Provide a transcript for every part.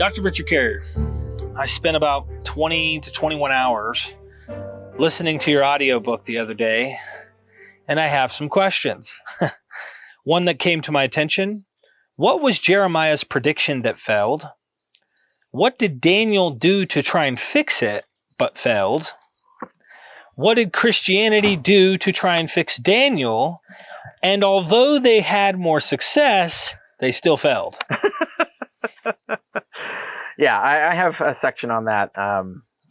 Dr. Richard Carrier, I spent about 20 to 21 hours listening to your audiobook the other day, and I have some questions. One that came to my attention: what was Jeremiah's prediction that failed? What did Daniel do to try and fix it, but failed? What did Christianity do to try and fix Daniel? And although they had more success, they still failed. Yeah, I have a section on that.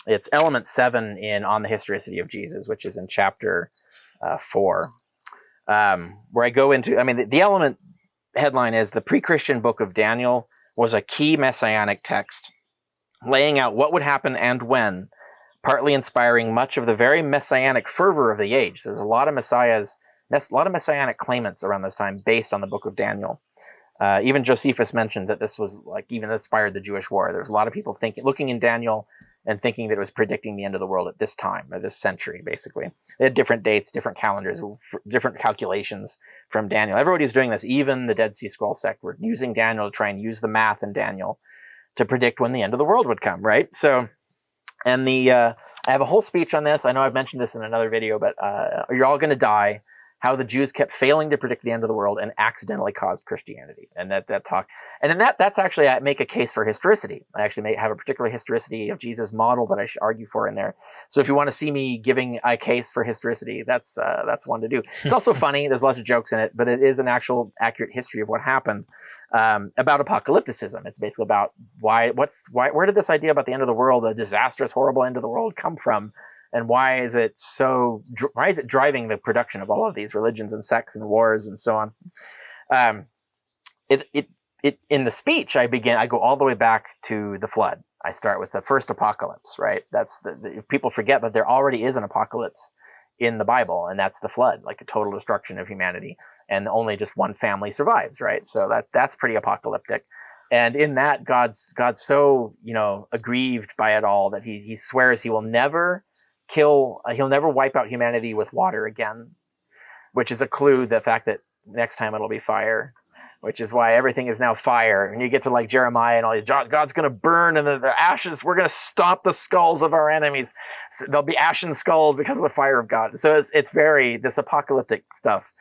It's element 7 in On the Historicity of Jesus, which is in chapter 4, where I go into, the element headline is: the pre-Christian book of Daniel was a key messianic text, laying out what would happen and when, partly inspiring much of the very messianic fervor of the age. So there's a lot of messianic claimants around this time based on the book of Daniel. Even Josephus mentioned that this was even inspired the Jewish war. There was a lot of people looking in Daniel and thinking that it was predicting the end of the world at this time, or this century, basically. They had different dates, different calendars, different calculations from Daniel. Everybody was doing this. Even the Dead Sea Scroll sect were using Daniel to try and use the math in Daniel to predict when the end of the world would come, right? So, and I have a whole speech on this. I know I've mentioned this in another video, but you're all going to die. How the Jews kept failing to predict the end of the world and accidentally caused Christianity. And that talk. And then that's actually, I make a case for historicity. I actually have a particular historicity of Jesus model that I should argue for in there. So if you want to see me giving a case for historicity, that's one to do. It's also funny. There's lots of jokes in it, but it is an actual accurate history of what happened about apocalypticism. It's basically about where did this idea about the end of the world, a disastrous, horrible end of the world, come from? And why is it driving the production of all of these religions and sects and wars and so on? In the speech, I go all the way back to the flood. I start with the first apocalypse, right? That's people forget that there already is an apocalypse in the Bible, and that's the flood, like a total destruction of humanity, and only just one family survives, right? So that's pretty apocalyptic. And in that, God's so aggrieved by it all that he swears he will never he'll never wipe out humanity with water again, which is a clue, the fact that next time it'll be fire, which is why everything is now fire. And you get to like Jeremiah and all these, God's going to burn, and the ashes, we're going to stomp the skulls of our enemies. So there'll be ashen skulls because of the fire of God. So it's very, this apocalyptic stuff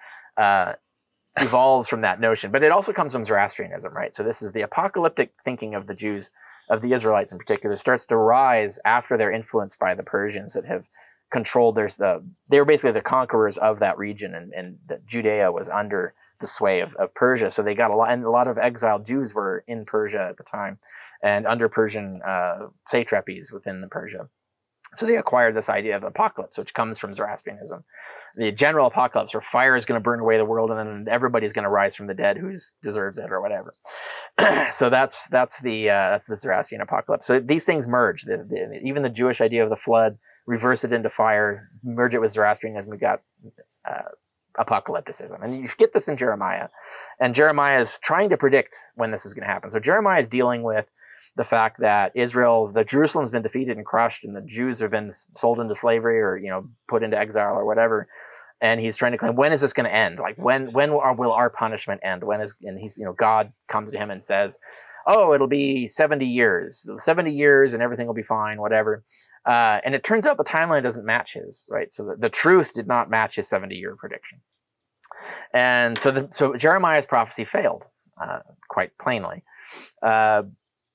evolves from that notion, but it also comes from Zoroastrianism, right? So this is the apocalyptic thinking of the Jews, of the Israelites in particular, starts to rise after they're influenced by the Persians that have controlled they were basically the conquerors of that region, and Judea was under the sway of Persia. So they got a lot of exiled Jews were in Persia at the time and under Persian satrapies within Persia. So they acquired this idea of apocalypse, which comes from Zoroastrianism. The general apocalypse, where fire is going to burn away the world, and then everybody's going to rise from the dead who deserves it or whatever. So that's the Zoroastrian apocalypse. So these things merge. Even the Jewish idea of the flood, reverse it into fire, merge it with Zoroastrianism. We got apocalypticism, and you get this in Jeremiah. And Jeremiah is trying to predict when this is going to happen. So Jeremiah is dealing with the fact that Jerusalem's been defeated and crushed, and the Jews have been sold into slavery or, put into exile or whatever. And he's trying to claim, when is this going to end? Like, when will our punishment end? God comes to him and says, oh, it'll be 70 years, and everything will be fine, whatever. And it turns out the timeline doesn't match his, right? So the truth did not match his 70-year prediction. And so Jeremiah's prophecy failed, quite plainly.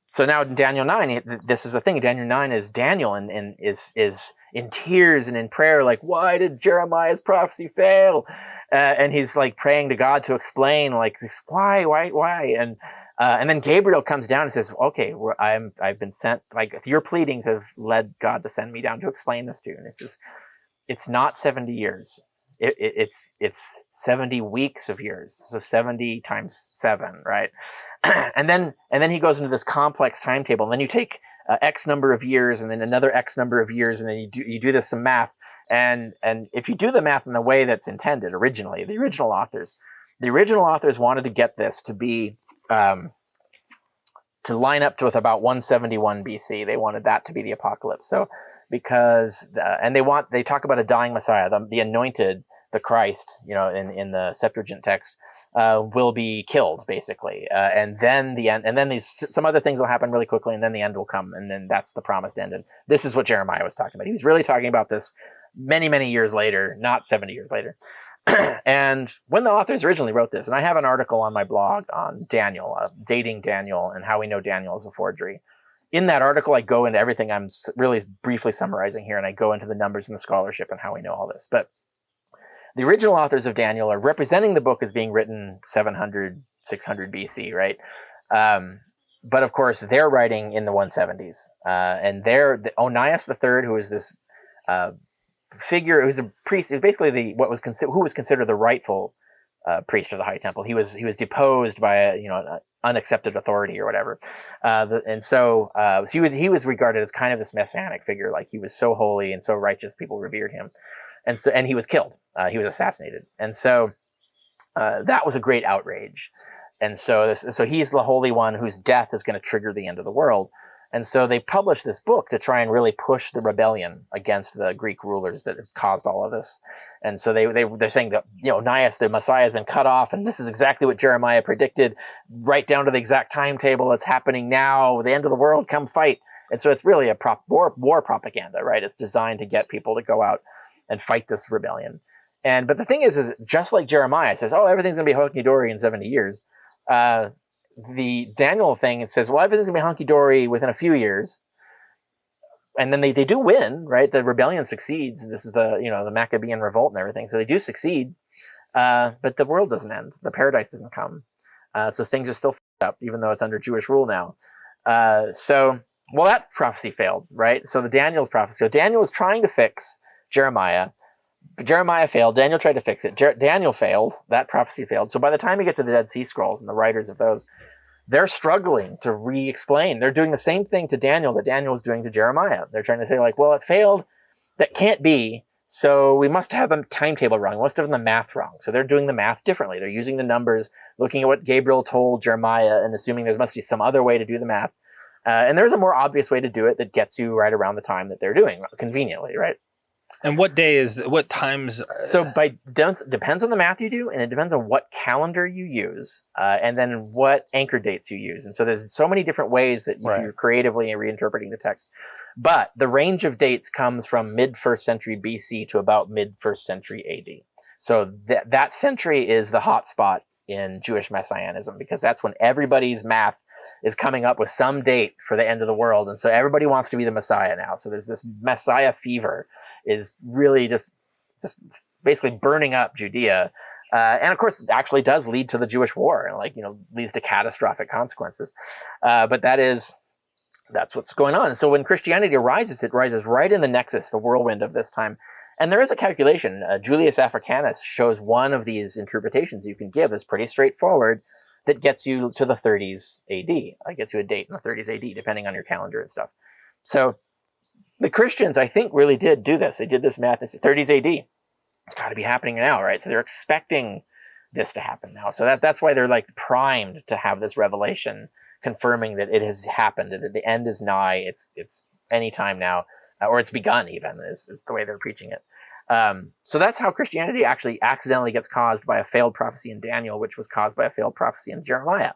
So now in Daniel 9, this is the thing. Daniel 9 is Daniel and is in tears and in prayer, like, why did Jeremiah's prophecy fail? And he's like praying to God to explain, like, why? And then Gabriel comes down and says, okay, I've been sent, like, your pleadings have led God to send me down to explain this to you. And it says, it's not 70 years. It's 70 weeks of years. So 70 times 7, right? and then he goes into this complex timetable. And then you take X number of years, and then another X number of years, and then you do some math. And if you do the math in the way that's intended originally, the original authors wanted to get this to be to line up with about 171 BC. They wanted that to be the apocalypse. So they talk about a dying Messiah, the anointed, the Christ, in the Septuagint text, will be killed basically, and then the end, and then some other things will happen really quickly, and then the end will come, and then that's the promised end. And this is what Jeremiah was talking about. He was really talking about this many, many years later, not 70 years later. And when the authors originally wrote this, and I have an article on my blog on Daniel, dating Daniel, and how we know Daniel is a forgery. In that article, I go into everything I'm really briefly summarizing here, and I go into the numbers and the scholarship and how we know all this. But the original authors of Daniel are representing the book as being written 700, 600 BC, right? But of course, they're writing in the 170s. And Onias III, who is this figure, who's a priest, basically who was considered the rightful priest of the High Temple. He was deposed by an unaccepted authority or whatever, and so he was regarded as kind of this messianic figure, like he was so holy and so righteous, people revered him, and he was killed. He was assassinated, and so that was a great outrage, and so he's the holy one whose death is going to trigger the end of the world. And so they published this book to try and really push the rebellion against the Greek rulers that has caused all of this. And so they're saying that, Onias, the Messiah, has been cut off, and this is exactly what Jeremiah predicted, right down to the exact timetable. It's happening now, the end of the world, come fight. And so it's really a war propaganda, right? It's designed to get people to go out and fight this rebellion. But the thing is just like Jeremiah says, everything's going to be hunky-dory in 70 years, the Daniel thing, it says, everything's gonna be hunky-dory within a few years. And then they do win, right? The rebellion succeeds. This is the Maccabean revolt and everything. So they do succeed. But the world doesn't end. The paradise doesn't come. So things are still f***ed up, even though it's under Jewish rule now. That prophecy failed, right? So the Daniel's prophecy. So Daniel was trying to fix Jeremiah. Jeremiah failed. Daniel tried to fix it. Daniel failed. That prophecy failed. So by the time you get to the Dead Sea Scrolls and the writers of those, they're struggling to re-explain. They're doing the same thing to Daniel that Daniel was doing to Jeremiah. They're trying to say, it failed. That can't be. So we must have the timetable wrong. We must have the math wrong. So they're doing the math differently. They're using the numbers, looking at what Gabriel told Jeremiah, and assuming there must be some other way to do the math. And there's a more obvious way to do it that gets you right around the time that they're doing, conveniently, right? And what times? So depends on the math you do, and it depends on what calendar you use, and then what anchor dates you use. And so there's so many different ways that if you're creatively reinterpreting the text. But the range of dates comes from mid-1st century BC to about mid-1st century AD. So that century is the hot spot in Jewish messianism, because that's when everybody's math is coming up with some date for the end of the world. And so everybody wants to be the Messiah now. So there's this Messiah fever is really just basically burning up Judea. And of course, it actually does lead to the Jewish war and leads to catastrophic consequences. But that's what's going on. So when Christianity arises, it rises right in the nexus, the whirlwind of this time. And there is a calculation. Julius Africanus shows one of these interpretations you can give that's pretty straightforward, that gets you to the 30s AD. It gets you a date in the 30s AD, depending on your calendar and stuff. So the Christians, I think, really did do this. They did this math. It's 30s AD. It's got to be happening now, right? So they're expecting this to happen now. So that's why they're primed to have this revelation confirming that it has happened, that the end is nigh. It's any time now, or it's begun even, is the way they're preaching it. So that's how Christianity actually accidentally gets caused by a failed prophecy in Daniel, which was caused by a failed prophecy in Jeremiah.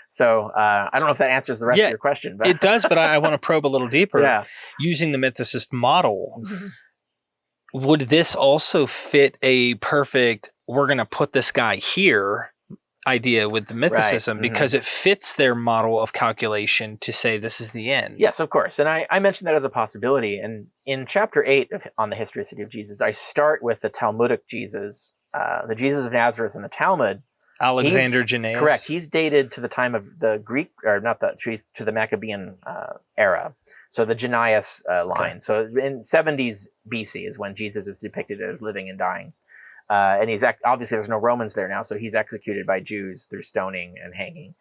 So I don't know if that answers the rest of your question. But it does, but I want to probe a little deeper. Yeah. Using the mythicist model, would this also fit a perfect, we're going to put this guy here idea with the mythicism, right? Because it fits their model of calculation to say this is the end. Yes, of course. And I mentioned that as a possibility. And in chapter 8 on the history of the city of Jesus, I start with the Talmudic Jesus, the Jesus of Nazareth in the Talmud. Alexander Jannaeus. Correct. He's dated to the time of the Greek, or not to the Maccabean era. So the Jannaeus line. Okay. So in 70s BC is when Jesus is depicted as living and dying. And he's obviously there's no Romans there now, so he's executed by Jews through stoning and hanging.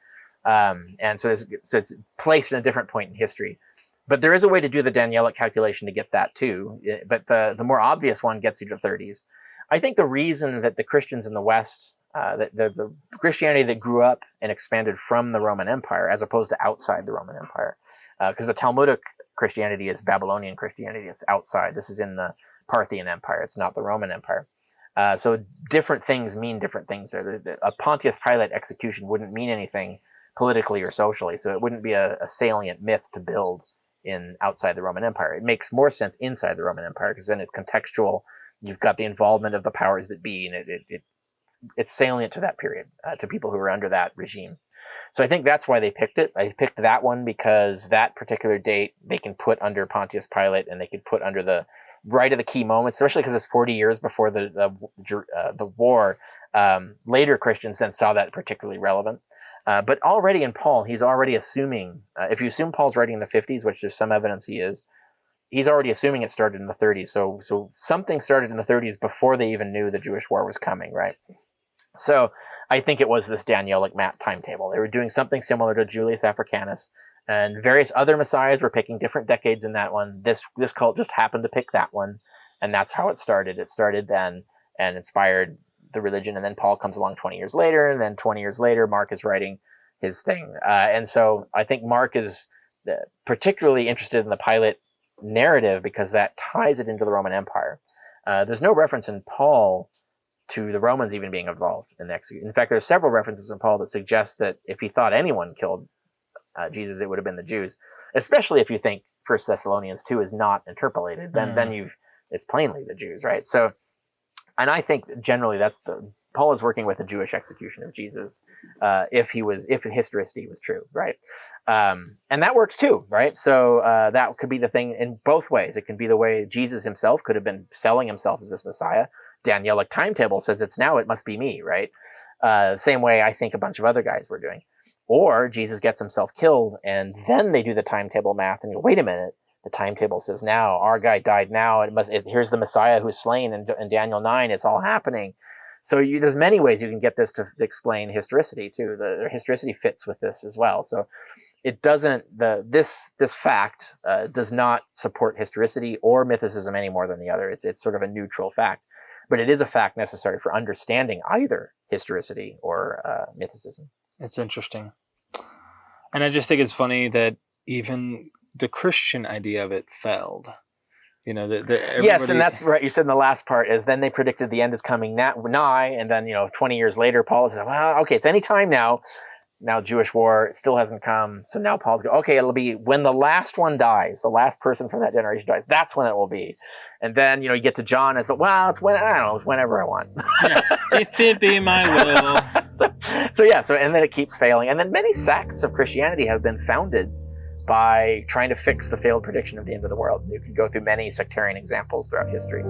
And so it's placed in a different point in history. But there is a way to do the Danielic calculation to get that too. But the more obvious one gets you to 30s. I think the reason that the Christians in the West, the Christianity that grew up and expanded from the Roman Empire as opposed to outside the Roman Empire, because the Talmudic Christianity is Babylonian Christianity, it's outside. This is in the Parthian Empire, it's not the Roman Empire. So different things mean different things there. A Pontius Pilate execution wouldn't mean anything politically or socially, so it wouldn't be a salient myth to build in outside the Roman Empire. It makes more sense inside the Roman Empire because then it's contextual. You've got the involvement of the powers that be, and it's salient to that period, to people who were under that regime. So I think that's why they picked it. I picked that one because that particular date they can put under Pontius Pilate, and they could put under the right of the key moments, especially because it's 40 years before the war. Later Christians then saw that particularly relevant. But already in Paul, he's already assuming, if you assume Paul's writing in the 50s, which there's some evidence he is, he's already assuming it started in the 30s. So something started in the 30s before they even knew the Jewish war was coming, right? So I think it was this Danielic map timetable. They were doing something similar to Julius Africanus, and various other messiahs were picking different decades in that one. This cult just happened to pick that one, and that's how it started. It started then and inspired the religion, and then Paul comes along 20 years later, and then 20 years later, Mark is writing his thing. And so I think Mark is particularly interested in the Pilate narrative because that ties it into the Roman Empire. There's no reference in Paul to the Romans even being involved in the execution. In fact, there's several references in Paul that suggest that if he thought anyone killed Jesus, it would have been the Jews, especially if you think 1 Thessalonians 2 is not interpolated, then it's plainly the Jews, right? So, and I think generally Paul is working with a Jewish execution of Jesus, if historicity was true, right? And that works too, right? So that could be the thing in both ways. It can be the way Jesus himself could have been selling himself as this Messiah. Danielic timetable says it must be me, right? Same way I think a bunch of other guys were doing. Or Jesus gets himself killed, and then they do the timetable math, and you go, wait a minute, the timetable says now, our guy died now, here's the Messiah who's slain in Daniel 9, it's all happening. So there's many ways you can get this to explain historicity too. The historicity fits with this as well. So it doesn't, this fact does not support historicity or mythicism any more than the other. It's sort of a neutral fact. But it is a fact necessary for understanding either historicity or mythicism. It's interesting. And I just think it's funny that even the Christian idea of it failed. You know, yes, and that's right. You said in the last part is then they predicted the end is coming nigh, and then 20 years later, Paul says, "Well, okay, it's any time now. Now Jewish war it still hasn't come, so now Paul's go, okay, it'll be when the last one dies, the last person from that generation dies. That's when it will be." And then you get to John and it's it's whenever I want. Yeah, if it be my will. So and then it keeps failing, and then many sects of Christianity have been founded by trying to fix the failed prediction of the end of the world. You can go through many sectarian examples throughout history.